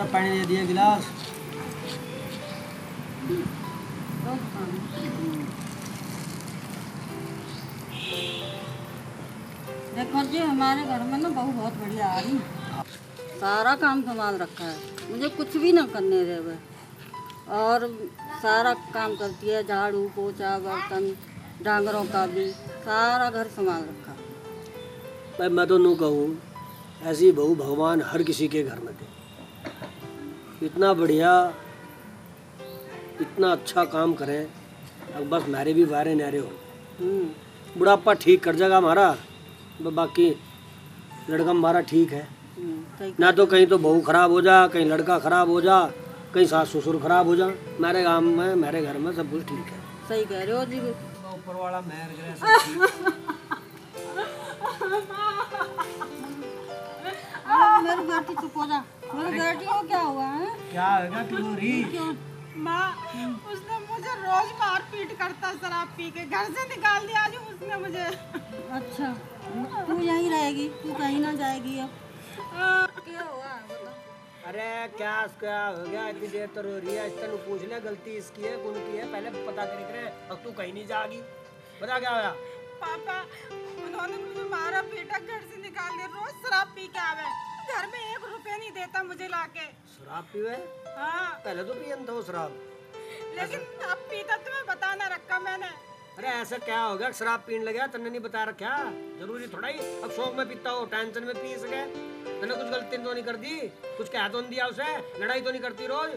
सब पानी दे दिए गिलास। देखो जी, हमारे घर में ना बहू बहुत बढ़िया आ रही, सारा काम संभाल रखा है, मुझे कुछ भी ना करने दे वो। और सारा काम करती है, झाड़ू पोछा बर्तन डांगरों का भी, सारा घर संभाल रखा है। भाई मैं तो नू कहूँ, ऐसी बहू भगवान हर किसी के घर में दे। इतना बढ़िया, इतना अच्छा काम करें। अब बस मेरे भी वारे नारे हो, बुढ़ापा ठीक कर जाएगा हमारा, बाकी लड़का हमारा ठीक है ना। तो कहीं तो बहू खराब हो जा, कहीं लड़का खराब हो जा, कहीं सास ससुर खराब हो जा। मेरे गांव में, मेरे घर में सब कुछ ठीक है। सही कह रहे हो जी। ऊपर वाला मेहर करे सब ठीक। मेरी बेटी चुप हो जा। मेरी बेटी को क्या हुआ है? क्या होगा क्यों? माँ, उसने मुझे रोज मार पीट करता, शराब पी के घर से निकाल दिया आज उसने मुझे। अच्छा, तू यहीं रहेगी, तू कहीं ना जाएगी अब? क्या हुआ बताओ। अरे क्या हो गया? इतनी देर तो रो रही है, इससे पूछ ले गलती इसकी है कौन की है, पहले पता करे। अब तू कहीं नहीं जाएगी, बता क्या होया? पापा, उन्होंने मुझे मारा पीटा, घर से निकाल दिया, रोज शराब पी के आवे, घर में 1 रुपया नहीं देता मुझे लाके। शराब पीवे? हाँ, पहले तो पियन था वो शराब, लेकिन अब पीता तुम्हें बता ना रखा मैंने। अरे ऐसा क्या हो गया? शराब पीने लगा तन्ने नहीं बता रखा? जरूरी थोड़ा ही अब शौक में पीता हो, टेंशन में पी सके। तन्ने कुछ गलती तो नहीं कर दी, कुछ कह तो नहीं दिया उसे, लड़ाई तो नहीं करती रोज?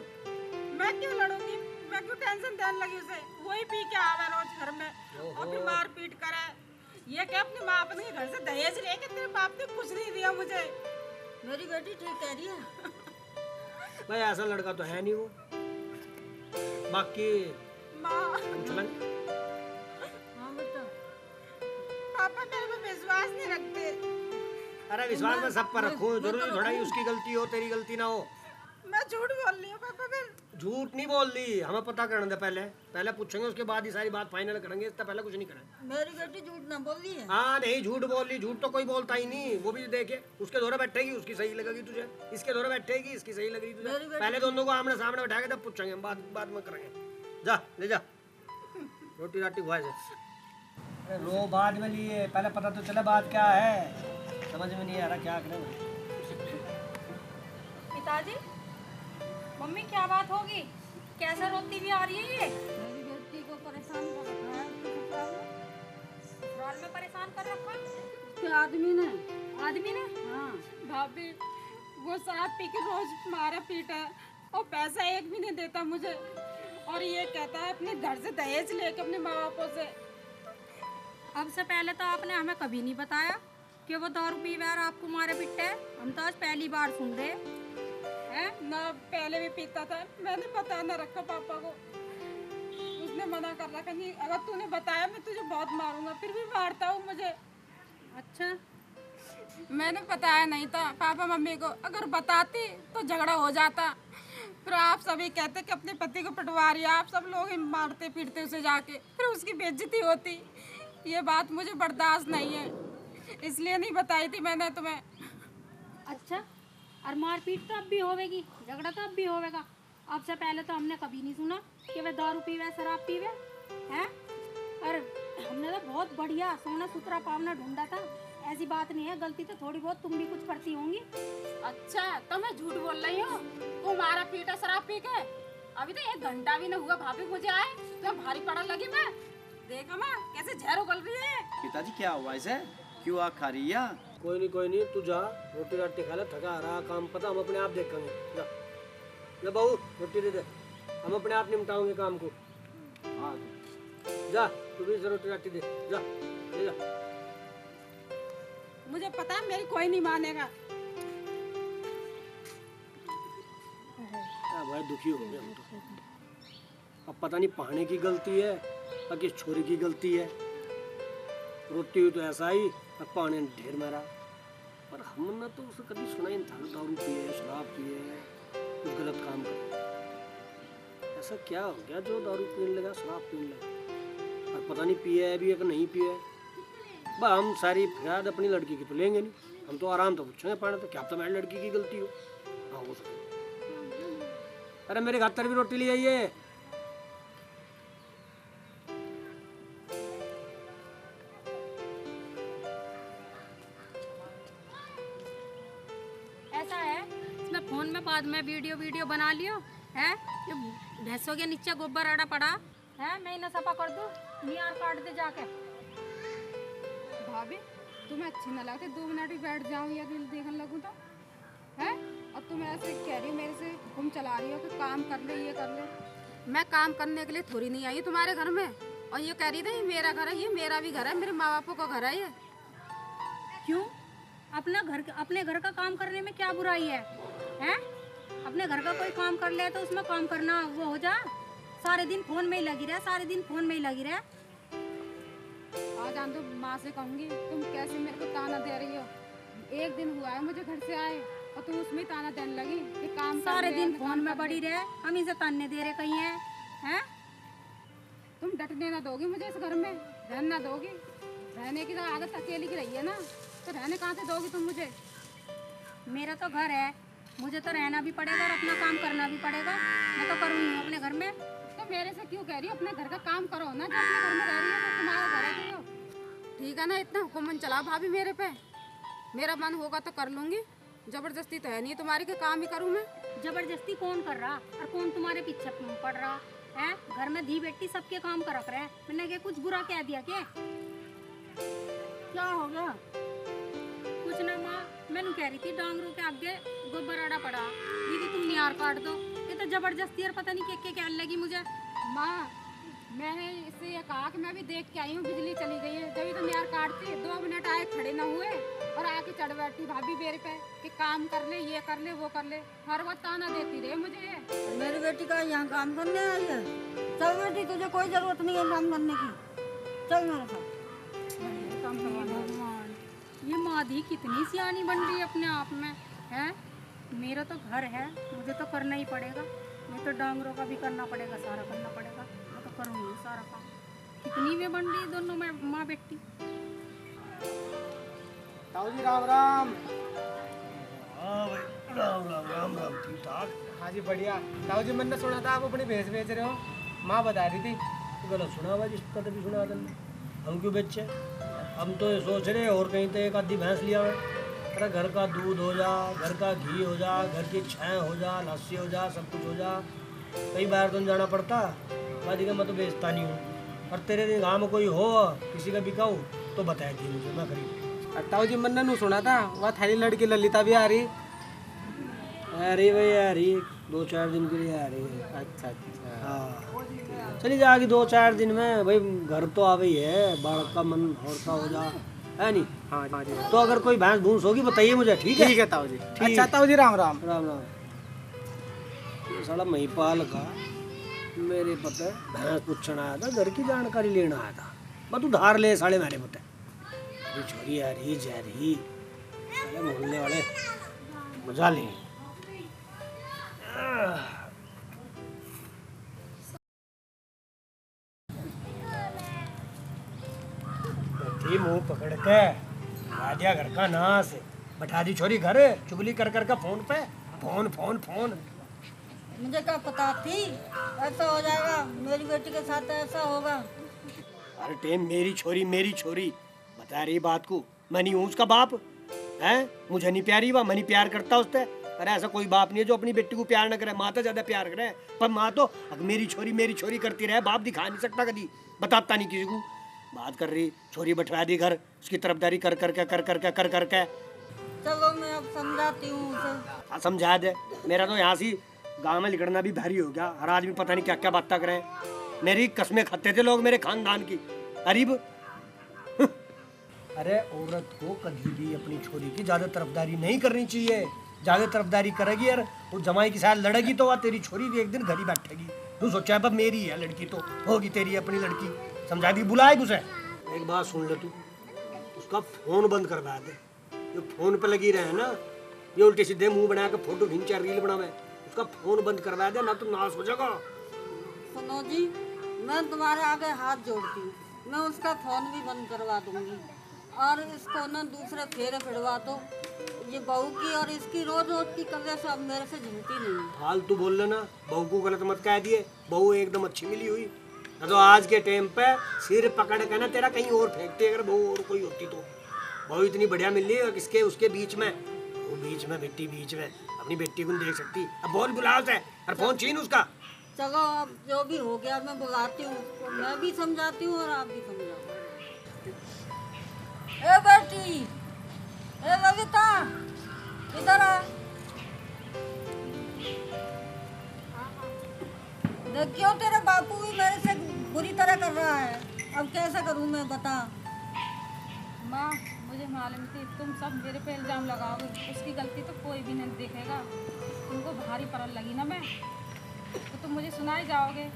मैं क्यों लड़ूंगी, मैं क्यों टेंशन देने लगी उसे? वही पी के आवे रोज घर में और फिर मार पीट करे। ये क्या अपनी माँ अपने घर से दहेज लेके, तेरे बाप ने कुछ नहीं दिया मुझे। मेरी बेटी ठीक कह रही है। भाई ऐसा लड़का तो है नहीं वो। बाकी माँ, हम चलेंगे। हाँ बेटा। पापा मेरे पे विश्वास नहीं रखते। अरे विश्वास में सब पर रखो, जरूरी थोड़ा ही उसकी गलती हो तेरी गलती ना हो। मैं झूठ बोल रही हूँ पापा, फिर झूठ नहीं बोल दी, हमें पता करने दे। पहले पूछेंगे, उसके बाद ही सारी बात फाइनल करेंगे, इससे पहले कुछ नहीं करेंगे। मेरी बेटी झूठ ना बोल रही है। हाँ नहीं झूठ बोल रही, झूठ तो कोई बोलता ही नहीं। वो भी देखे, उसके दौरे बैठेगी उसकी सही लगेगी तुझे, इसके दौरे बैठेगी इसकी सही लगेगी तुझे। पहले दोनों को आमने सामने बैठा के तब पूछेंगे, हम बाद में करेंगे। जा ले जा रोटी राटी खुआ से। अरे रो बाद में लिए, पहले पता तो चले बात क्या है। समझ में नहीं आ रहा क्या करें। पिताजी, मम्मी क्या बात होगी? कैसे रोती भी आ रही है ये? मेरी बेटी को परेशान कर रखा है उसके ससुराल में। ससुराल में परेशान कर रखा? उसके आदमी ने। आदमी ने? हाँ। भाभी, वो शराब पी के रोज मारा पीटा है और पैसा एक भी नहीं देता मुझे, और ये कहता है अपने घर से दहेज लेके अपने माँ बापों से। अब से पहले तो आपने हमें कभी नहीं बताया कि वो दारू पी और आपको मारे पिटते है। हम तो आज पहली बार सुन रहे हैं। ना पहले भी पीता था, मैंने बता ना रखा पापा को। उसने मना कर रखा, नहीं अगर तूने बताया मैं तुझे बहुत मारूंगा, फिर भी मारता हूँ मुझे। अच्छा, मैंने बताया नहीं था पापा मम्मी को, अगर बताती तो झगड़ा हो जाता। फिर आप सभी कहते कि अपने पति को पटवा रही है, आप सब लोग ही मारते पीटते उसे जाके, फिर उसकी बेइज्जती होती। ये बात मुझे बर्दाश्त नहीं है, इसलिए नहीं बताई थी मैंने तुम्हें। अच्छा, और मारपीट तो अब भी होवेगी, झगड़ा तो अब भी होवेगा। अब से पहले तो हमने कभी नहीं सुना कि वे दारू पीवे शराब पीवे हैं। और हमने तो बहुत बढ़िया सोना सुथरा पावना ढूंढा था। ऐसी बात नहीं है, गलती तो थोड़ी बहुत तुम भी कुछ करती होंगी। अच्छा, तो मैं झूठ बोल रही हूँ? तू मारा पीटा शराब पी के? अभी तो 1 घंटा भी नहीं हुआ भाभी मुझे आए, तो भारी पड़ा लगी मैं। देखा माँ कैसे जहर उगल रही है। पिताजी क्या हुआ इसे? क्यों आग खा रही है? कोई नहीं तू जा, रोटी राटी खा ले, थका रहा काम पता, हम अपने आप देखेंगे। जा ले बहू रोटी दे दे, हम अपने आप निपटाओगे काम को। हाँ जा तू भी रोटी राटी दे, जा ले जा। मुझे पता है मेरी कोई नहीं मानेगा। भाई दुखी हो गए हम तो। अब पता नहीं पहाने की गलती है या किस छोरी की गलती है। रोटी हुई तो ऐसा ही, अब पहाने ने ढेर मारा। पर हमने तो उसे कभी सुना ही नहीं था दारू पिए शराब पिए कुछ गलत काम करे। ऐसा क्या हो गया जो दारू पीने लगा शराब पीने लगा? और पता नहीं पिए है भी या नहीं पिए है। हम सारी फरियाद अपनी लड़की की तो लेंगे नहीं, हम तो आराम तो पूछेंगे पाने तो क्या तो मेरी लड़की की गलती हो। हाँ हो सके अरे मेरे खातर भी रोटी ले आइए। ऐसा है इसमें फोन में बाद में वीडियो बना लियो है। ये भैंसों के नीचे गोबर आड़ा पड़ा है, मैं इन्हें सफा कर दूँ, नियार काट दे जाके। भाभी तुम्हें अच्छी ना लगती 2 मिनट भी बैठ जाऊं या दिल देखने लगूं तो है। और तुम ऐसे कह रही हो मेरे से हुक्म चला रही हो कि काम कर ले ये कर ले। मैं काम करने के लिए थोड़ी नहीं आई तुम्हारे घर में। और ये कह रही थी मेरा घर है, ये मेरा भी घर है, मेरे माँ बापों का घर है ये। क्यों? अपने घर का काम करने में क्या बुराई है? हैं? अपने घर का कोई काम कर ले तो उसमें काम करना वो हो जा। सारे दिन फोन में ही लगी रहे, सारे दिन फोन में ही लगी रहे। आज आन तो माँ से कहूँगी तुम कैसे मेरे को ताना दे रही हो। एक दिन हुआ है मुझे घर से आए और तुम उसमें ही ताना देने लगी कि काम कर सारे ले, दिन काम फोन में कर पड़ी ले। रहे, हम इसे ताने दे रहे कहीं है? हैं? तुम डटने ना दोगी मुझे इस घर में, रहने ना दोगी। रहने की तो आदत अकेली की रही है ना, तो रहने कहाँ से दोगी तुम मुझे? मेरा तो घर है, मुझे तो रहना भी पड़ेगा और अपना काम करना भी पड़ेगा। मैं तो करूँगी अपने घर में। तो मेरे से क्यों कह रही हो? अपने घर का काम करो ना, जो अपने घर में रह रही हो तो तुम्हारा घर है तो। ठीक है ना, इतना हुक्म चला भाभी मेरे पे। मेरा मन होगा तो कर लूँगी, जबरदस्ती तो है नहीं तुम्हारी कि काम ही करूँ मैं। जबरदस्ती कौन कर रहा और कौन तुम्हारे पीछे पड़ रहा है? घर में धी बेटी सबके काम कर रख रहे हैं। मैंने क्या कुछ बुरा कह दिया क्या? क्या हो गया? कुछ ना माँ, मैंने कह रही थी डांगरों के आगे गोबर आड़ा पड़ा, दीदी तुम नियार काट दो। ये तो जबरदस्ती और पता नहीं क्या लगी मुझे। माँ मैंने इससे ये कहा कि मैं भी देख के आई हूँ, बिजली चली गई है, जब तो यार काटती 2 मिनट आए खड़े ना हुए और आके चढ़ बैठी भाभी मेरे पे कि काम कर ले, ये कर ले, वो कर ले। हर वक्त ताना देती रहे मुझे। मेरी बेटी का यहाँ काम करने आई है। चल बेटी, तुझे कोई जरूरत नहीं है काम करने की, चल मेरे साथ काम करवाना। भगवान, ये माधी कितनी सियानी बन रही है अपने आप में है। मेरा तो घर है, मुझे तो करना ही पड़ेगा। नहीं तो डांगरों का भी करना पड़ेगा, सारा करना पड़ेगा। मैं तो करूँगी सारा काम। कितनी वे बन रही है दोनों में माँ बेटी। ताऊ जी राम राम। हाँ भाई, राम राम राम राम, ठीक ठाक। हाँ जी बढ़िया। ताऊ जी मैंने सुना था आप अपनी भैंस बेच रहे हो, माँ बता रही थी। तो गलत सुना भाई, जिसका तभी सुना था। हम क्यों बेचे? हम तो ये सोच रहे और कहीं तो एक आधी भैंस लिया है। अरे घर का दूध हो जा, घर का घी हो जा, घर की छाय हो जा, लस्सी हो जा, सब कुछ हो जा। कई बार तो जाना पड़ता, बाकी मैं तो बेचता नहीं हूँ। और तेरे गाँव में कोई हो किसी का बिकाऊ तो बताया थी मुझे, मैं खरीद। और ताऊ जी मैंने नू सुना था वह थारी लड़की ललिता भी आ रही। अरे भाई आ रही, 2-4 दिन के लिए आ रही है। अच्छा अच्छा। हाँ चली जाएगी 2-4 दिन में। भाई घर तो आ गई है, बालक का मन होता हो जा, है नहीं? हाँ जी। तो अगर कोई भैंस भूस होगी बताइए मुझे, ठीक है? ठीक है ताऊ जी। ठीक। अच्छा ताऊ जी राम राम। राम राम। ये साला महिपाल का मेरे पता भैंस पूछना आया था, घर की जानकारी लेना आया था। बस उधार ले साले मेरे पता। अरे छोरी आ रही जा रही, साले मोहल्ले वाले मजा लें। बैठी मुंह पकड़ के आ दिया घर का नाश, बैठा दी छोरी घर, चुगली कर कर के फोन पे, फोन फोन फोन। मुझे क्या पता थी ऐसा हो जाएगा, मेरी बेटी के साथ ऐसा होगा। अरे टेम मेरी छोरी बता रही बात को। मैं नहीं हूँ उसका बाप है, मुझे नहीं प्यारी वह, मैं नहीं प्यार करता उससे। अरे ऐसा कोई बाप नहीं है जो अपनी बेटी को प्यार न करे। माँ तो ज्यादा प्यार करे, पर माँ तो मेरी छोरी करती रहे, बाप दिखा नहीं सकता कभी, बताता नहीं किसी को। बात कर रही छोरी बैठवा दी घर, उसकी तरफदारी कर करके। चलो मैं अब समझाती हूँ उसे। हाँ समझा दे। मेरा तो यहाँ से गाँव में निकलना भी भारी हो गया। हर आदमी पता नहीं क्या क्या बातें करें। मेरी कस्में खाते थे लोग मेरे खानदान की। अरीब अरे औरत को कभी भी अपनी छोरी की ज्यादा तरफदारी नहीं करनी चाहिए। ज्यादा तरफदारी करेगी यार, वो जमाई के साथ लड़ेगी तो वह तेरी छोरी भी एक दिन घर ही बैठेगी। तू सोचा है मेरी है लड़की तो होगी तेरी अपनी लड़की। समझा दी, बुलाए उसे। एक बात सुन ले तू, उसका फोन बंद करवा दे। जो फोन पे लगी रहे ना, ये उल्टे सीधे मुंह बना के फोटो खींचा रील बनावे, उसका फोन बंद करवा दे, ना तो नाश हो जाएगा। सुनो जी, मैं तुम्हारे आगे हाथ जोड़ती हूँ, मैं उसका फोन भी बंद करवा दूंगी और इसको ना दूसरे फेरे फिरवा दो। ये बहू की और इसकी रोज रोज की कवि से अब मेरे से झिलती नहीं है। फालतू बोल लेना, बहू को गलत मत कह दिए। बहू एकदम अच्छी मिली हुई। ना तो आज के टाइम पे सिर पकड़ के ना तेरा कहीं और फेंकते अगर बहू और कोई होती तो। बहू इतनी बढ़िया मिल रही है किसके उसके बीच में, वो बीच में बेटी बीच में अपनी बेटी को नहीं देख सकती। अब बहुत बुलावट है और फोन छीन उसका। चलो अब जो भी हो गया मैं बुलाती हूँ उसको, मैं भी समझाती हूँ और आप भी समझाओ। ए बेटी, ए ललिता, इधर आ। देखियो तेरे बापू भी मेरे से बुरी तरह कर रहा है, अब कैसा करूँ मैं बता। माँ मुझे मालूम थी तुम सब मेरे पे इल्ज़ाम लगाओगे, उसकी गलती तो कोई भी नहीं देखेगा। तुमको भारी पड़न लगी ना मैं, तो तुम मुझे सुनाए जाओगे।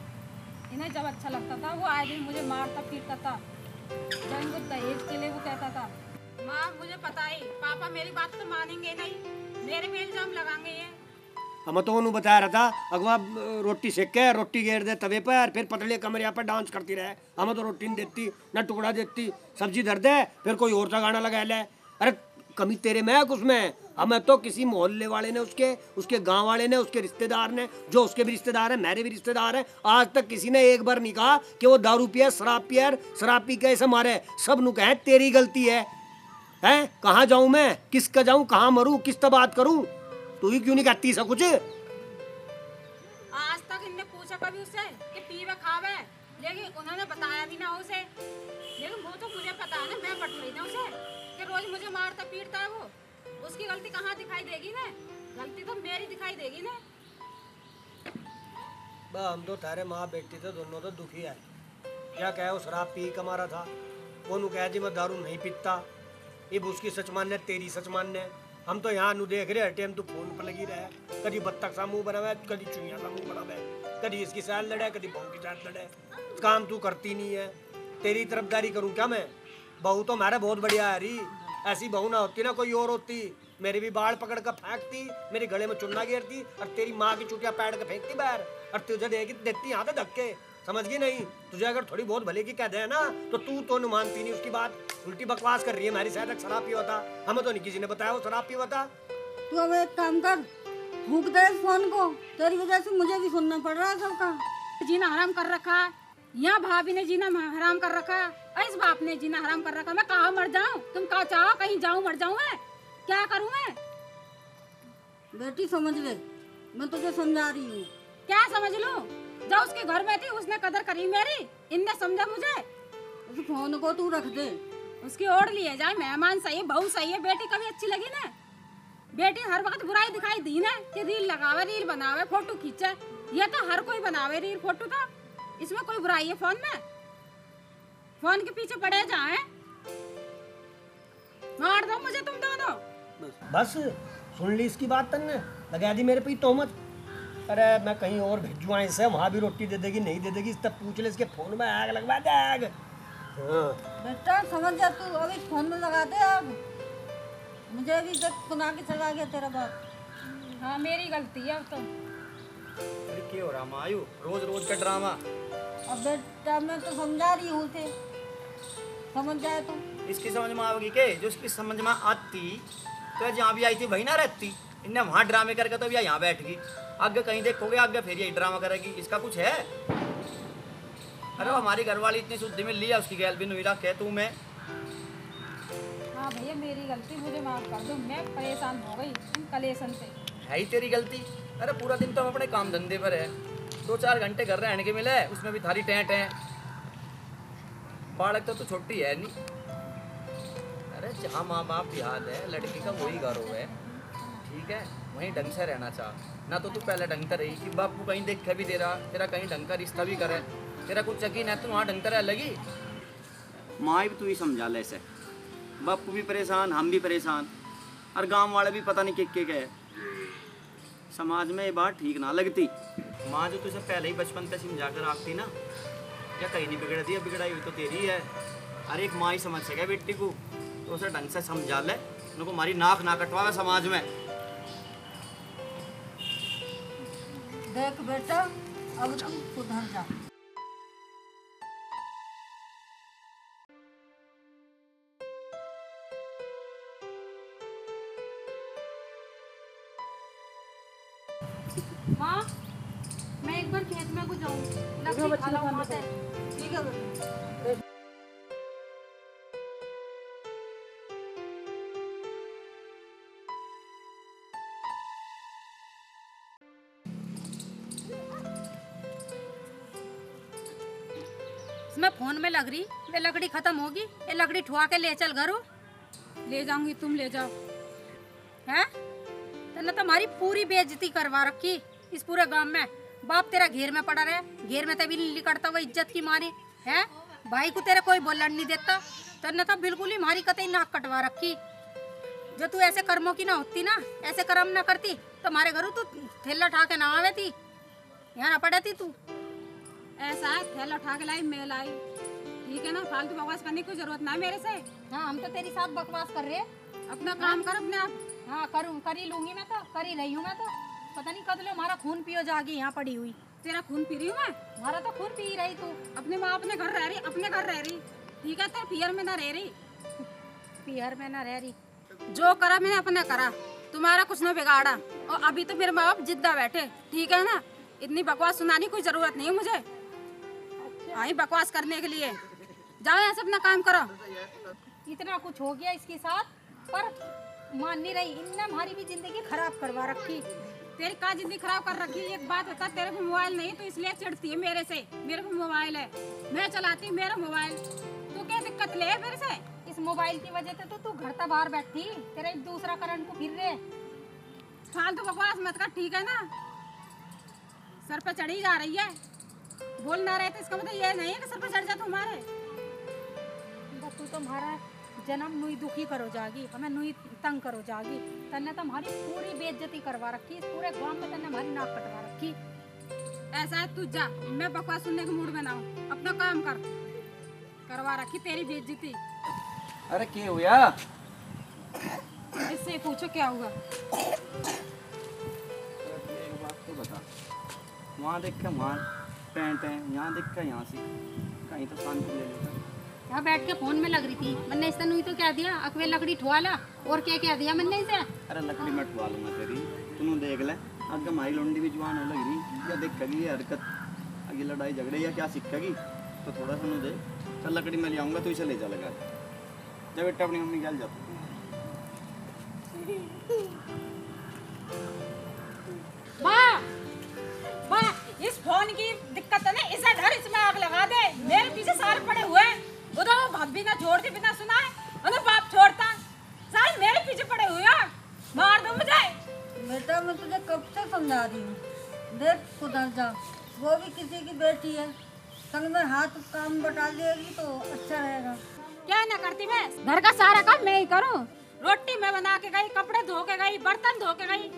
इन्हें जब अच्छा लगता था वो आए दिन मुझे मारता पीटता था, जब इनको दहेज के लिए वो कहता था। माँ मुझे पता है पापा मेरी बात तो मानेंगे नहीं, मेरे पे इल्ज़ाम लगाएंगे ये। हम तो उन्होंने बताया रहा था अगवा रोटी सेक के रोटी घेर दे तवे पर, फिर पतले कमरे पर डांस करती रहे। हम तो रोटी नहीं देती ना टुकड़ा देती, सब्जी धर दे फिर कोई और सा गाना लगा ले। अरे कमी तेरे में है कुछ में। हमें तो किसी मोहल्ले वाले ने उसके गांव वाले ने, उसके रिश्तेदार ने, जो उसके भी रिश्तेदार हैं मेरे भी रिश्तेदार हैं, आज तक किसी ने एक बार नहीं कहा कि वो दारू पिया शराब पिया शराब पी के ऐसे मारे। सब नु कहे तेरी गलती है। हैं कहाँ जाऊं मैं, किसका जाऊं, कहाँ मरूं, किस तरह बात करूं? तू ही क्यों नहीं कहती सब कुछ? आज तक इनने पूछा कभी उससे कि पीवे खावे, लेकिन उन्होंने बताया भी ना उसे। लेकिन वो तो मुझे पता है ना, मैं पट रही ना उसे कि रोज मुझे मारता पीटता है वो। उसकी गलती कहाँ दिखाई देगी ना? गलती तो मेरी दिखाई देगी ना। हम तो तारे माँ बेटी थे दोनों तो दुखी है। क्या कहे वो शराब पी के मारा था, वो नु कहे जी मैं दारू नहीं पीता। ये उसकी सच मानने तेरी सच मानने। हम तो यहाँ नु देख रहे टाइम तू फोन पर लगी रहे, कभी बत्तख सा मुंह बनावे, कभी चुईया सा मुंह बनावे, कभी इसकी साथ लड़े, कभी बहू की साथ लड़े। काम तू करती नहीं है, तेरी तरफदारी करूँ क्या मैं? बहू तो हमारा बहुत बढ़िया है रही, ऐसी बहू ना होती ना कोई और होती। मेरे भी बाल पकड़ कर फेंकती, मेरे गले में चुन्ना गिरती और तेरी माँ की चुटिया पैर के फेंकती बाहर, और तुझे देती यहाँ पे धक्के। समझ गई नहीं? तुझे अगर थोड़ी बहुत भले की कह दे ना तो तू तो नहीं मानती नहीं उसकी बात, उल्टी बकवास कर रही है। हमारी शायद शराब पिया था, हमें तो नहीं किसी ने बताया वो शराब पिया था। तू अब एक काम कर, फूक दे इस फोन को, तेरी वजह से मुझे भी सुनना पड़ रहा है सबका। जीना हराम कर रखा है, यहाँ भाभी ने जीना हराम कर रखा है, इस बाप ने जीना हराम कर रखा है। मैं कहाँ मर जाऊँ? तुम कहाँ चाहो कहीं जाऊँ मर जाऊँ मैं? क्या करूँ मैं? बेटी समझ ले, मैं तुझे समझा रही हूँ। क्या समझ लूँ? जब उसके घर में थी उसने कदर करी मेरी, इनने समझा मुझे। उस फोन को तू रख दे। उसकी ओढ़ लिए जाए, मेहमान सही है, बहू सही है, बेटी कभी अच्छी लगी ना? बेटी हर वक्त बुराई दिखाई दी ना कि रील लगावे, रील बनावे, फोटो खींचे। ये तो हर कोई बनावे रील फोटो, तो इसमें कोई बुराई है फोन में? फोन के पीछे पड़े जाए, मार दो मुझे तुम दोनों। बस सुन ली इसकी बात, तन्ने लगा दी मेरे पे तोहमत। अरे मैं कहीं और भेजूँ इसे, वहाँ भी रोटी दे देगी नहीं दे देगी, इस तक पूछ ले इसके फोन में आग लगवा दे आग। हाँ। बेटा समझ जा तू, अभी फोन में लगा दे अब। मुझे भी जब सुना के चला गया तेरा बाप। हाँ मेरी गलती है अब तो। अरे क्या हो रहा मायू, रोज रोज का ड्रामा। अब बेटा मैं तो समझा रही हूँ उसे, समझ जाए तू। इसकी समझ में आवेगी के? जो इसकी समझ में आती तो जहाँ भी आई थी वही ना रहती। इन्हें वहाँ ड्रामे करके तो भैया यहाँ बैठ गई। आगे कहीं देखोगे आगे फिर यही ड्रामा करेगी, इसका कुछ है? अरे हमारी घरवाली इतनी शुद्धि में लिया, उसकी गैल भी नहीं रखे तू मैं। हाँ भैया मेरी गलती, मुझे माफ कर दो, मैं परेशान हो गई इन कलेशन से। है ही तेरी गलती। अरे पूरा दिन तो हम अपने काम धंधे पर है, 2-4 घंटे घर रहने के मिले, उसमें भी थारी टेंट है। बालक तो तू छोटी है नहीं। अरे जहाँ माँ बाप भी हाल है, लड़की का वही घर हो है, ठीक है? वहीं ढंग से रहना चाह ना। तो तू पहले ढंग से रही कि बापू कहीं देख भी दे रहा, तेरा कहीं ढंग का रिश्ता भी करे, तेरा कुछ यकीन है तो वहाँ ढंग तरह लगी। माँ भी तू ही समझा ले से, बापू भी परेशान, हम भी परेशान, और गांव वाले भी पता नहीं के गए। समाज में ये बात ठीक ना लगती। माँ जो तुझे पहले ही बचपन से समझा कर आती ना, क्या कहीं नहीं बिगड़ दी, बिगड़ाई हुई तो तेरी है। अरे एक माँ ही समझ सके बेटी को, तो उसे ढंग से समझा ले, उनको हमारी नाक ना कटवावे समाज में। देख बेटा अब तू सुधर जा। माँ मैं एक बार खेत में को जाऊँ, लकड़ी खा लाऊं वहाँ से। ठीक है बेटा। मैं फोन में लग रही, वे लकड़ी खत्म होगी, ये लकड़ी ठुआ के ले चल घरों। ले जाऊंगी, तुम ले जाओ। हैं? तने तुम्हारी पूरी बेइज्जती करवा रखी इस पूरे गांव में। बाप तेरा घेर में पड़ा रहे, घेर में तभी नहीं करता वो इज्जत की मारी है। भाई को तेरे कोई बोलन नहीं देता। तने तो बिल्कुल ही मारी कतई नाक कटवा रखी। जो तू ऐसे कर्मों की ना होती ना, ऐसे कर्म ना करती तो हमारे घरों तू थैला उठा के ना आवे थी, यहाँ ना पड़े थी तू। ऐसा है, थैला उठा के लाई, मैं लाई, ठीक है ना। फालतू बकवास करने की कोई जरूरत ना है मेरे से। हाँ हम तो तेरी साथ बकवास कर रहे हैं। अपना काम कर अपने आप। हाँ करूँ, कर ही लूंगी मैं तो, कर ही रही हूँ मैं तो। पता नहीं कद लो हमारा खून पियो जागी यहाँ पड़ी हुई। तेरा खून पी रही हूँ मैं? हमारा तो खून पी रही तू। अपने माँ अपने घर रह रही, अपने घर रह रही, ठीक है। तेरे पियर में ना रह रही, पियर में ना रह रही। जो करा मैंने अपने करा, तुम्हारा कुछ ना बिगाड़ा। और अभी तो मेरे माँ बाप जिद्दा बैठे, ठीक है ना। इतनी बकवास सुनाने की कोई जरूरत नहीं है मुझे। आई बकवास करने के लिए जाओ, यहाँ से अपना काम करो। इतना कुछ हो गया इसके साथ, पर मान नहीं रही। इनने हमारी भी जिंदगी खराब करवा रखी। तेरी का जिंदगी खराब कर रखी। एक बात बता, तेरे को मोबाइल नहीं तो इसलिए चिढ़ती है मेरे से। मेरे को मोबाइल है, मैं चलाती हूँ मेरा मोबाइल। तू क्या दिक्कत ले मेरे से? इस मोबाइल की वजह से तो तू घर तक बाहर बैठी, तेरा एक दूसरा करंट को फिर रहे। फालतू बकवास मत कर, ठीक है ना। सर पे चढ़ी जा रही है, बोल ना रहे तो इसका मतलब ये नहीं है कि सर पे चढ़ जा तुम्हारे। तू तो हमारा जन्म नुई दुखी करो जागी, हमें नुई तंग करो जागी। तन्ने तो हमारी पूरी बेइज्जती करवा रखी, इस पूरे गांव में तन्ने हमारी नाक कटवा रखी। ऐसा है, तू जा, मैं बकवास सुनने के मूड में ना हूँ। अपना काम कर, करवा रखी तेरी बेइज्जती। अरे क्या हुआ? इससे पूछो क्या हुआ। एक बात तो बता, वहाँ देख के वहाँ पैंट है, यहाँ देख के यहाँ से कहीं तो शांति ले लेता। यहाँ बैठ के फोन में लग रही थी, मैंने इस नुई तो क्या दिया, अकवे लकड़ी ठुआ ला, और क्या क्या दिया मैंने इसे। अरे लकड़ी मैं ठुआ लूँगा तेरी, तुम देख ले। अगर हमारी लौंडी भी जवान हो लग रही, या देखेगी ये हरकत, आगे लड़ाई झगड़े या क्या सीखेगी, तो थोड़ा सा दे। चल लकड़ी मैं ले आऊँगा, तो इसे ले जा लगा जब बेटा अपनी मम्मी गल जाती। इस फोन की दिक्कत है ना, इसे धर, इसमें आग लगा दे। मेरे पीछे सारे पड़े हुए हैं, उधर वो भाभी ना छोड़ती बिना सुनाए, उन्हें बाप छोड़ता, सारे मेरे पीछे पड़े हुए हैं। मार दो मुझे। बेटा मैं तुझे कब से समझा रही हूँ, देख सुधर जा। वो भी किसी की बेटी है, संग में हाथ काम बटा लेगी तो अच्छा रहेगा। क्या ना करती मैं? घर का सारा काम मैं ही करूं। रोटी मैं बना के गई, कपड़े धो के गई, बर्तन धो के गई।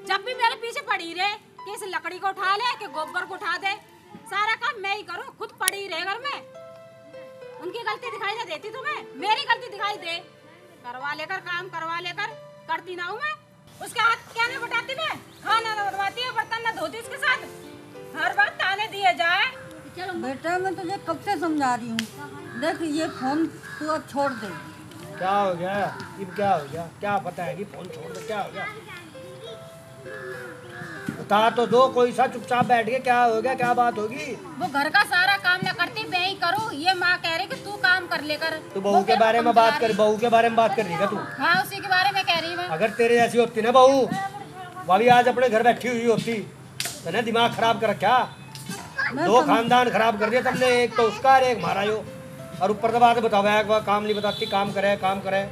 जब भी मेरे पीछे पड़ी रहे कि इस लकड़ी को उठा ले, कि गोबर को उठा दे, सारा काम मैं ही करूं। खुद पड़ी रहे घर में। उनकी गलती दिखाई ना देती तुम्हें, मेरी गलती दिखाई दे। करवा लेकर काम करवा लेकर करती ना हूँ मैं। उसके हाथ क्या नहीं बटाती मैं, खाना ना बनवाती है, बर्तन ना धोती उसके साथ। हर बात ताने दिए जाए। बेटा मैं तुझे कब से समझा रही हूँ, देख ये फोन तू अब छोड़ दे। क्या हो गया? अब क्या हो गया? क्या पता है कि फोन छोड़ दे, क्या हो गया? बता तो दो, कोई सा चुपचाप बैठ के क्या हो गया, क्या बात होगी? वो घर का सारा काम ना करती, मैं ही करूँ। ये माँ कह रही कि तू काम कर लेकर। तू बहू के बारे में बात कर, बहू के बारे में बात कर रही है तू? हाँ उसी के बारे में कह रही मैं। अगर तेरे जैसी होती ना बहू, वो भी आज अपने घर बैठी हुई होती। मैंने दिमाग खराब कर रखा, दो खानदान खराब कर दिया तुमने, एक तो उसका और एक हमारा यो। और ऊपर से बात बतावा, काम नहीं बताती, काम करे काम करे।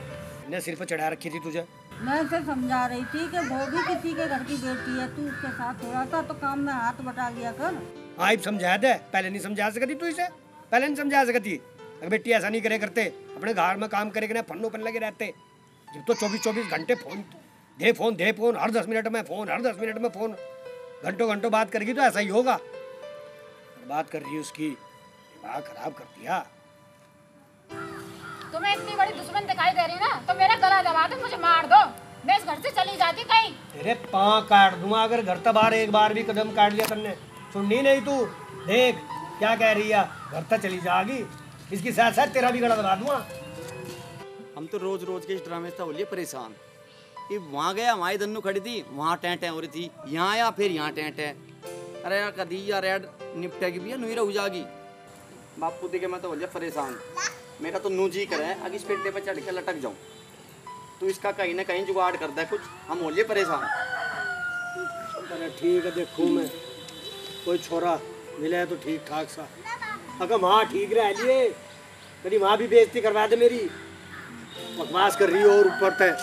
ने सिर पे चढ़ा रखी थी तुझे। मैं उसे समझा रही थी कि वो भी किसी के घर की बेटी है, तू उसके साथ थोड़ा सा तो काम में हाथ बटा लिया कर। हाँ समझा दे, पहले नहीं समझा सकती तू इसे, पहले नहीं समझा सकती। अगर बेटी ऐसा नहीं करे करते, अपने घर में काम करे ना फन्नों पर लगे रहते। जब तो 24-24 घंटे फोन दे फोन, हर 10 मिनट में फोन, हर 10 मिनट में फोन, घंटों घंटों बात करेगी तो ऐसा ही होगा। बात कर रही है उसकी, दिमाग खराब कर दिया। तुम्हें इतनी बड़ी दुश्मन दिखाई दे रही ना, तो मेरा गला दबा दो, मुझे मार दो, मैं इस घर से चली जाती कहीं। तेरे पाँव काट दूंगा अगर घर तक बाहर एक बार भी कदम काट लिया तुमने। सुननी नहीं तू, देख क्या कह रही है, घर तक चली जाएगी, इसकी साथ साथ तेरा भी गला दबा दूंगा। हम तो रोज रोज के इस ड्रामे से हो लिए परेशान। कि वहाँ गया, वहाँ धन्नू खड़ी थी, वहाँ टेंट हो रही थी, यहाँ आया फिर यहाँ टेंट है। अरे यार कदी यार रेड निपटेगी भी नुई रह जाएगी। बापू देखे मैं तो हो जाए परेशान। मेरा तो नू जी करे अगर इस पेटे पर चढ़ के लटक जाऊँ। तू इसका कहीं ना कहीं जुगाड़ कर दे कुछ, हम हो जाए परेशान। अरे ठीक है, देखूँ मैं कोई छोरा मिले तो ठीक ठाक सा। अगर वहाँ ठीक रह लिए मेरी माँ भी बेइज्जती करवा दे मेरी, बकवास कर रही हो और ऊपर तय।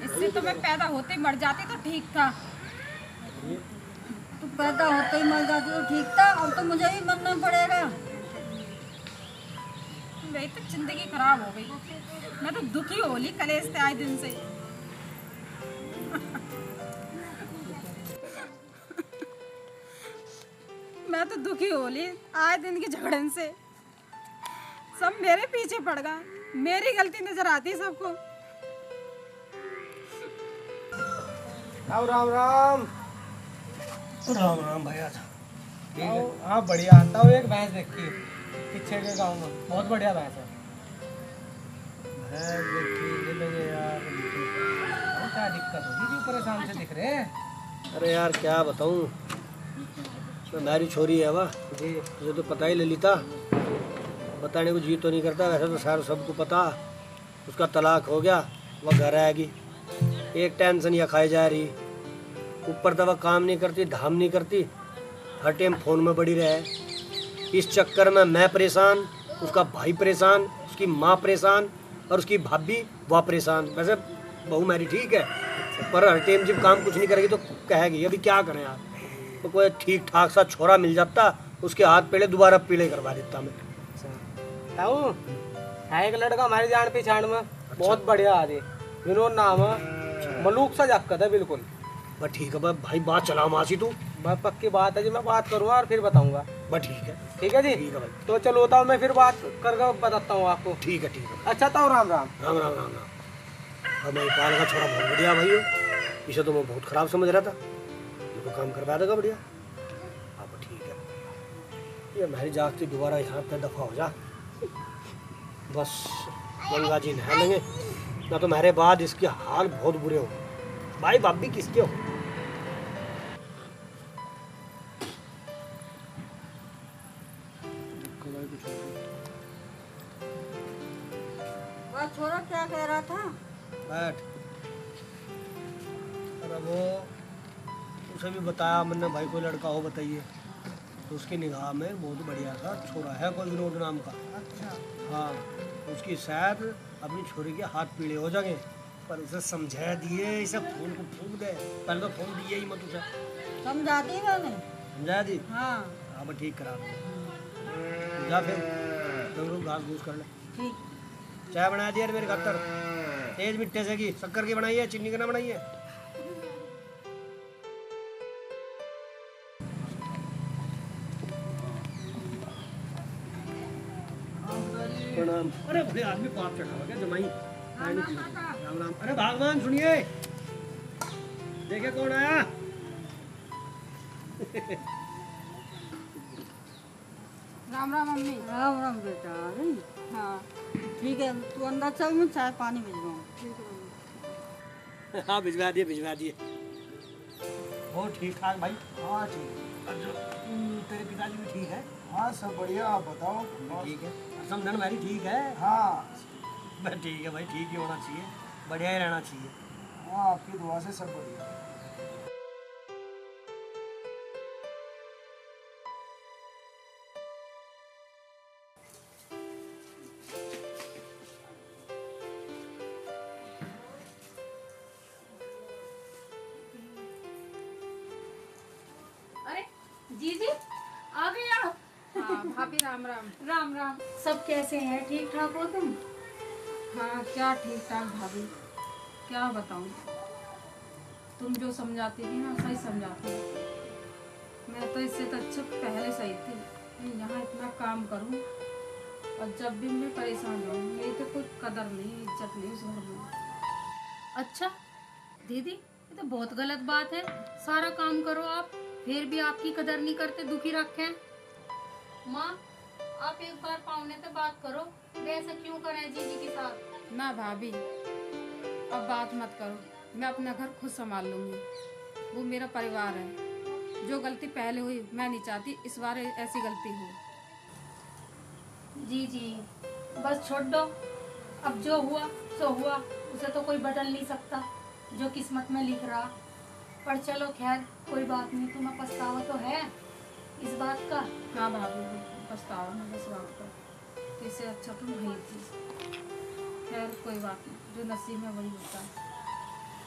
इससे तो मैं पैदा होते ही मर जाती तो ठीक था। तू पैदा होते ही मर जाती तो ठीक था, अब तो मुझे ही मरना पड़ेगा। मेरी तो जिंदगी खराब हो गई। मैं तो दुखी हो ली कलेश से आए दिन से। मैं तो दुखी हो ली आए दिन के झगड़न से। सब मेरे पीछे पड़ गए, मेरी गलती नजर आती सबको। राम राम। राम राम भैया। हाँ बढ़िया। आता हूँ एक भैंस देखी पीछे के गाँव में, बहुत बढ़िया भैंस है। भैंस देखी ले लोगे यार। क्या दिक्कत होगी, क्यों परेशान से दिख रहे हैं? अरे यार क्या बताऊँ, मेरी छोरी है वाह जी, तुझे तो पता ही ललिता, बताने को जी तो नहीं करता। वैसे तो सारा सबको पता, उसका तलाक हो गया, वह घर आएगी। एक टेंशन या खाई जा रही, ऊपर दवा काम नहीं करती, धाम नहीं करती, हर टाइम फोन में पड़ी रहे। इस चक्कर में मैं परेशान, उसका भाई परेशान, उसकी माँ परेशान और उसकी भाभी वह परेशान। वैसे बहू मेरी ठीक है, पर हर टाइम जब काम कुछ नहीं करेगी तो कहेगी। अभी क्या करें यार, तो कोई ठीक ठाक सा छोरा मिल जाता, उसके हाथ पीले दोबारा पीले करवा देता मैं। ताऊ है एक लड़का हमारी जान पहचान में, बहुत बढ़िया आदमी, विनोद नाम है, मलूक सा जाकत है बिल्कुल। बस ठीक है भाई, बात चलाओ मासी तू। बस पक्की बात है जी, मैं बात करूँगा और फिर बताऊंगा। बस ठीक है। ठीक है जी, ठीक है भाई। तो चलो होता हूँ मैं, फिर बात करके बताता हूँ आपको। ठीक है ठीक है। अच्छा ताऊ राम राम। राम राम राम राम। अब मैं पाल का छोरा बहुत बढ़िया भाई हो, इसे तो मैं बहुत खराब समझ रहा था, ये तो काम करवा देगा बढ़िया। अब ठीक है, ये मेरी जागती दोबारा यहाँ पे दफा हो जा, बस गंगा जी नहा लेंगे, ना तो मेरे बाद इसके हाल बहुत बुरे हो। भाई बाप भी किसके हो। वह छोरा क्या कह रहा था? बैठ। अरे वो उसे भी बताया मैंने, भाई कोई लड़का हो बताइए, तो उसकी निगाह में बहुत बढ़िया सा छोरा है कोई विनोद नाम का। अच्छा। हाँ, उसकी शायद अपनी छोरी के हाथ पीले हो जाएंगे, पर उसे समझा दिए, इसे फोन को फूक दे। पहले तो फोन दिए ही मत उसे। समझा दी मैंने। समझा दी? हाँ अब ठीक करा दो। जा फिर तुम घास घूस कर ले। ठीक। चाय बना दिया मेरे खातर, तेज मिट्टे से की, शक्कर की बनाई है, चीनी की ना बनाई है। प्रणाम। अरे भले आदमी पाप चढ़ावा क्या जमाई। राम राम। अरे भगवान सुनिए, देखे कौन आया। राम राम मम्मी। राम राम बेटा। अरे हाँ ठीक है, तू अंदर चल, मैं चाय पानी भिजवाऊँ। हाँ भिजवा दिए भिजवा दिए। हो ठीक ठाक भाई। हाँ ठीक। तेरे पिताजी भी ठीक है? हाँ सब बढ़िया, आप बताओ। ठीक है। समझन मेरी ठीक है? हाँ बस ठीक है भाई, ठीक ही होना चाहिए, बढ़िया ही रहना चाहिए। हाँ आपकी दुआ से सब बढ़िया। अरे जीजी आ गए आप। हाँ भाभी राम राम। राम राम। सब कैसे हैं, ठीक ठाक हो तुम? हाँ क्या ठीक ठाक भाभी, क्या बताऊँ। तुम जो समझाती थी ना सही समझाती थी। मैं तो इससे तो अच्छा पहले सही थी। मैं यहाँ इतना काम करूँ और जब भी मैं परेशान रहूँ, मेरी तो कोई कदर नहीं, इज्जत नहीं उस घर में। अच्छा दीदी, ये तो बहुत गलत बात है। सारा काम करो आप, फिर भी आपकी कदर नहीं करते, दुखी रखे। माँ आप एक बार पाहुने से बात करो, वे ऐसा क्यों करें जीजी के साथ? ना भाभी, अब बात मत करो, मैं अपना घर खुद संभाल लूंगी। वो मेरा परिवार है। जो गलती पहले हुई मैं नहीं चाहती इस बार ऐसी गलती हो। जी बस छोड़ दो, अब जो हुआ सो हुआ, उसे तो कोई बदल नहीं सकता, जो किस्मत में लिख रहा। पर चलो खैर कोई बात नहीं, तुम्हें पछतावा तो है इस बात का? हाँ भाभी, पछतावा मैं इस बात का, तो इससे अच्छा तुम नहीं थी। खैर कोई बात नहीं, जो नसीब में वही होता है।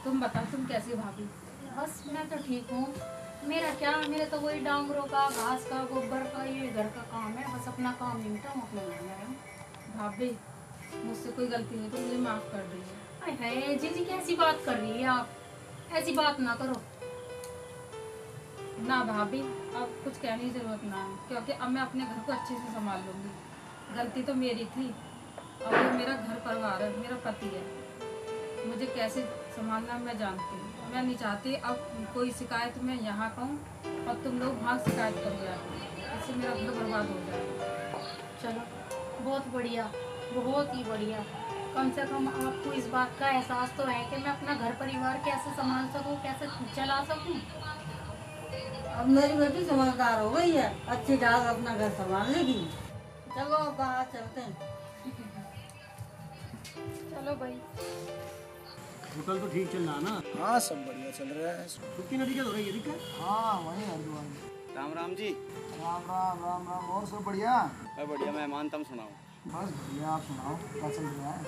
तुम बताओ तुम कैसी भाभी? बस मैं तो ठीक हूँ। मेरा क्या, मेरे तो वही डांगरों का, घास का, गोबर का, ये घर का काम है। बस अपना काम निपटा हूँ, अपने घर में रहूँ। भाभी मुझसे कोई गलती हुई तो मुझे माफ़ कर दीजिए। अरे जीजी कैसी बात कर रही है आप? ऐसी बात ना करो। ना भाभी, अब कुछ कहने की ज़रूरत ना है, क्योंकि अब मैं अपने घर को अच्छे से संभाल लूँगी। गलती तो मेरी थी, अब वो मेरा घर परिवार है, मेरा पति है, मुझे कैसे संभालना मैं जानती हूँ। मैं नहीं चाहती अब कोई शिकायत मैं यहाँ कहूँ और तुम लोग वहाँ शिकायत कर जाए, इससे मेरा घर बर्बाद हो जाए। चलो बहुत बढ़िया, बहुत ही बढ़िया। कम से कम आपको इस बात का एहसास तो है कि मैं अपना घर परिवार कैसे संभाल सकूं, कैसे चला सकूं। अब मेरी बेटी समझदार हो गई है, अच्छी ढाल अपना घर संभाल लेगी। चलो अब बाहर चलते हैं। चलो भाई। होटल तो ठीक चल रहा ना? हाँ सब बढ़िया चल रहा है। सुक्की नदी का हो रही है दिक्कत? हाँ वही हरिद्वार में। राम राम जी। राम राम राम राम। और सब बढ़िया? मैं बढ़िया मेहमान, तुम सुनाओ। बस बढ़िया, आप सुनाओ क्या चल रहा है?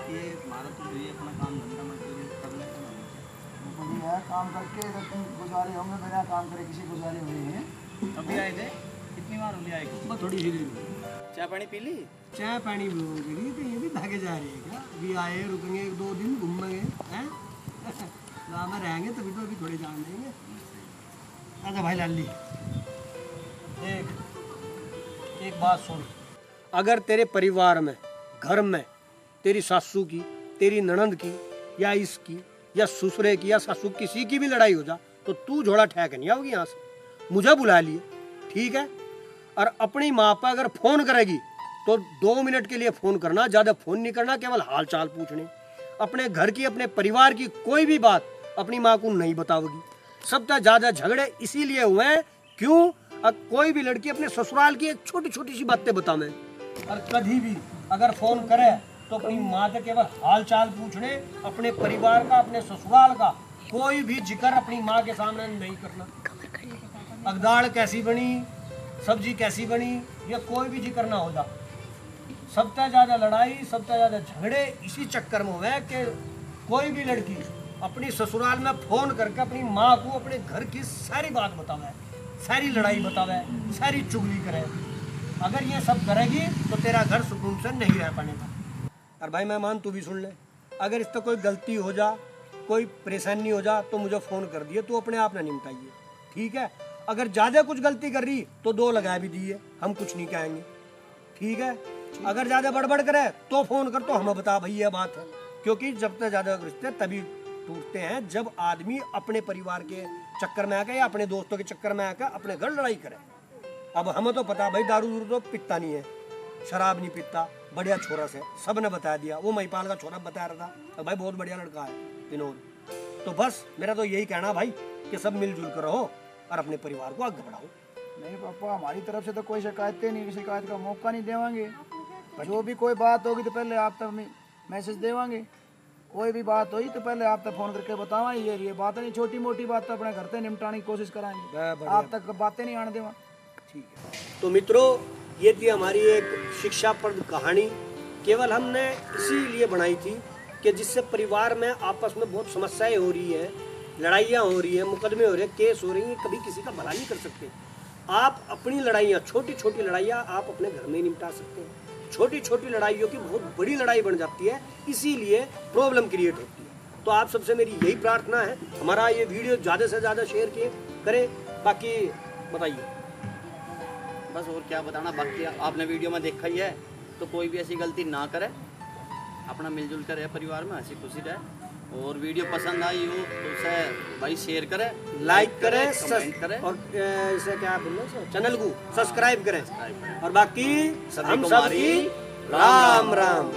ये हमारा तो ये अपना काम धंधा मजदूरी कर लेते हैं। बढ़िया है, काम करके इधर कहीं गुजारे होंगे, बिना काम करे किसी गुजारे हुए हैं। अभी आए थे, कितनी बार हो आए? बस थोड़ी सी देर। चाय पानी पी ली? चाय पानी भी हो गई, तो ये भी भागे जा रही है क्या? अभी आए, रुकेंगे 1-2 दिन, घूमेंगे हैं। गाँव में रहेंगे तभी तो अभी थोड़ी जान देंगे। अच्छा भाई लाली, एक बात सुन। अगर तेरे परिवार में, घर में तेरी सासू की, तेरी ननंद की, या इसकी, या ससुरे की, या सासू किसी की भी लड़ाई हो जा, तो तू झोला ठहक नहीं आओगी यहाँ से। मुझे बुला लिए, ठीक है? और अपनी माँ पर अगर फोन करेगी तो 2 मिनट के लिए फोन करना, ज्यादा फोन नहीं करना, केवल हाल चाल पूछने। अपने घर की, अपने परिवार की कोई भी बात अपनी माँ को नहीं बताओगी। सबसे ज्यादा झगड़े इसीलिए हुए हैं, क्यों? कोई भी लड़की अपने ससुराल की एक छोटी छोटी सी बातें बतावे, और कभी भी अगर फोन करे तो अपनी माँ से केवल हाल चाल पूछने। अपने परिवार का, अपने ससुराल का कोई भी जिक्र अपनी माँ के सामने नहीं करना। अगदाड़ कैसी बनी, सब्जी कैसी बनी, ये कोई भी जिक्र ना हो जा। सबसे ज्यादा लड़ाई, सबसे ज्यादा झगड़े इसी चक्कर में हुए कि कोई भी लड़की अपनी ससुराल में फोन करके अपनी माँ को अपने घर की सारी बात बतावे, सारी लड़ाई बतावे, सारी चुगली करे। अगर ये सब करेगी तो तेरा घर सुकून से नहीं रह पाएगा। और भाई मेहमान तू भी सुन ले, अगर इससे कोई गलती हो जा, कोई परेशानी हो जा, तो मुझे फ़ोन कर दिए, तू अपने आप ना निपटाइए, ठीक है? अगर ज़्यादा कुछ गलती कर रही तो 2 लगा भी दिए, हम कुछ नहीं कहेंगे, ठीक है? अगर ज़्यादा बड़बड़ करे तो फ़ोन कर, तो हमें बता भाई ये बात है। क्योंकि जब तक ज़्यादा रिश्ते तभी टूटते हैं जब आदमी अपने परिवार के चक्कर में आकर या अपने दोस्तों के चक्कर में आकर अपने घर लड़ाई करे। अब हमें तो पता भाई दारू तो पीता नहीं है, शराब नहीं पीता, बढ़िया छोरा से सब ने बता दिया। वो महिपाल का छोरा बता रहा था, तो भाई बहुत बढ़िया लड़का है विनोद। तो बस मेरा तो यही कहना भाई कि सब मिलजुल कर रहो और अपने परिवार को आगे बढ़ाओ। नहीं पापा, हमारी तरफ से तो कोई शिकायतें नहीं, शिकायत का मौका नहीं देवांगे। जो भी कोई बात होगी तो पहले आप तक मैसेज देवांगे। कोई भी बात हुई तो पहले आप तक फोन करके बतावा। ये बात नहीं, छोटी मोटी बात तो अपने घर से निपटाने की कोशिश कराएंगे, आप तक बातें नहीं आने देवा। ठीक है, तो मित्रों ये थी हमारी एक शिक्षाप्रद कहानी। केवल हमने इसीलिए बनाई थी कि जिससे परिवार में आपस में बहुत समस्याएं हो रही है, लड़ाइयाँ हो रही है, मुकदमे हो रहे हैं, केस हो रही हैं, कभी किसी का भला नहीं कर सकते। आप अपनी लड़ाइयाँ, छोटी छोटी लड़ाइयाँ आप अपने घर में ही निपटा सकते हैं। छोटी छोटी लड़ाइयों की बहुत बड़ी लड़ाई बन जाती है, इसीलिए प्रॉब्लम क्रिएट होती है। तो आप सबसे मेरी यही प्रार्थना है, हमारा ये वीडियो ज़्यादा से ज़्यादा शेयर करें। बाकी बताइए। बस और क्या बताना, बाकी आपने वीडियो में देखा ही है, तो कोई भी ऐसी गलती ना करे, अपना मिलजुल कर रहे परिवार में, हंसी खुशी रहे। और वीडियो पसंद आई हो तो उसे भाई शेयर करें, लाइक करें, कमेंट करें और इसे क्या बोलना, चैनल को सब्सक्राइब करें। और बाकी सभी हम को सबकी हमारी राम राम।